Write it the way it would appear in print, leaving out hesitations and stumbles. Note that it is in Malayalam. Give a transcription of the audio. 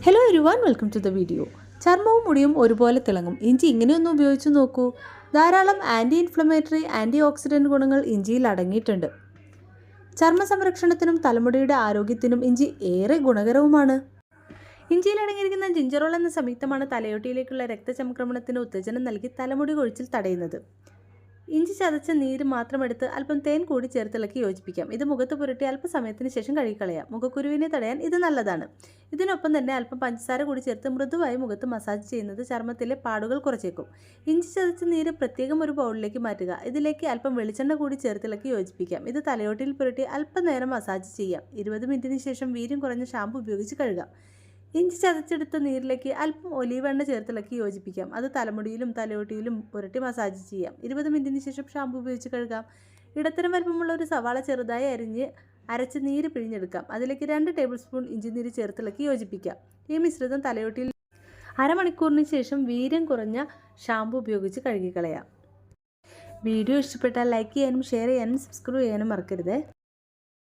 Hello everyone, welcome to the video. ചർമ്മവും മുടിയും ഒരുപോലെ തിളങ്ങും. ഇഞ്ചി ഇങ്ങനെയൊന്നും ഉപയോഗിച്ച് നോക്കൂ. ധാരാളം ആൻറ്റി ഇൻഫ്ലമേറ്ററി, ആൻറ്റി ഓക്സിഡൻറ്റ് ഗുണങ്ങൾ ഇഞ്ചിയിൽ അടങ്ങിയിട്ടുണ്ട്. ചർമ്മ സംരക്ഷണത്തിനും തലമുടിയുടെ ആരോഗ്യത്തിനും ഇഞ്ചി ഏറെ ഗുണകരവുമാണ്. ഇഞ്ചിയിൽ അടങ്ങിയിരിക്കുന്ന ജിഞ്ചറോൾ എന്ന സംയുക്തമാണ് തലയോട്ടിയിലേക്കുള്ള രക്തചംക്രമണത്തിന് ഉത്തേജനം നൽകി തലമുടി കൊഴിച്ചിൽ തടയുന്നത്. ഇഞ്ചി ചതച്ച നീര് മാത്രമെടുത്ത് അല്പം തേൻ കൂടി ചേർത്തിളക്കി യോജിപ്പിക്കാം. ഇത് മുഖത്ത് പുരട്ടി അല്പസമയത്തിന് ശേഷം കഴുകിക്കളയാം. മുഖക്കുരുവിനെ തടയാൻ ഇത് നല്ലതാണ്. ഇതിനൊപ്പം തന്നെ അല്പം പഞ്ചസാര കൂടി ചേർത്ത് മൃദുവായി മുഖത്ത് മസാജ് ചെയ്യുന്നത് ചർമ്മത്തിലെ പാടുകൾ കുറച്ചേക്കും. ഇഞ്ചി ചതച്ച നീര് പ്രത്യേകം ഒരു ബൗളിലേക്ക് മാറ്റുക. ഇതിലേക്ക് അല്പം വെളിച്ചെണ്ണ കൂടി ചേർത്തിളക്കി യോജിപ്പിക്കാം. ഇത് തലയോട്ടിയിൽ പുരട്ടി അല്പനേരം മസാജ് ചെയ്യാം. 20 മിനിറ്റിന് ശേഷം വീര്യം കുറഞ്ഞ ഷാമ്പു ഉപയോഗിച്ച് കഴുകാം. ഇഞ്ചി ചതച്ചെടുത്ത നീരിലേക്ക് അല്പം ഒലീവ് എണ്ണ ചേർത്തിളക്കി യോജിപ്പിക്കാം. അത് തലമുടിയിലും തലയോട്ടിയിലും പുരട്ടി മസാജ് ചെയ്യാം. 20 മിനിറ്റിന് ശേഷം ഷാമ്പു ഉപയോഗിച്ച് കഴുകാം. ഇടത്തരം വലുപ്പമുള്ള ഒരു സവാള ചെറുതായി അരച്ച് നീര് പിഴിഞ്ഞെടുക്കാം. അതിലേക്ക് 2 ടേബിൾ സ്പൂൺ ഇഞ്ചിനീര് ചേർത്തിളക്കി യോജിപ്പിക്കാം. ഈ മിശ്രിതം തലയോട്ടിയിൽ അരമണിക്കൂറിന് ശേഷം വീര്യം കുറഞ്ഞ ഷാമ്പു ഉപയോഗിച്ച് കഴുകിക്കളയാം. വീഡിയോ ഇഷ്ടപ്പെട്ടാൽ ലൈക്ക് ചെയ്യാനും ഷെയർ ചെയ്യാനും സബ്സ്ക്രൈബ് ചെയ്യാനും മറക്കരുത്.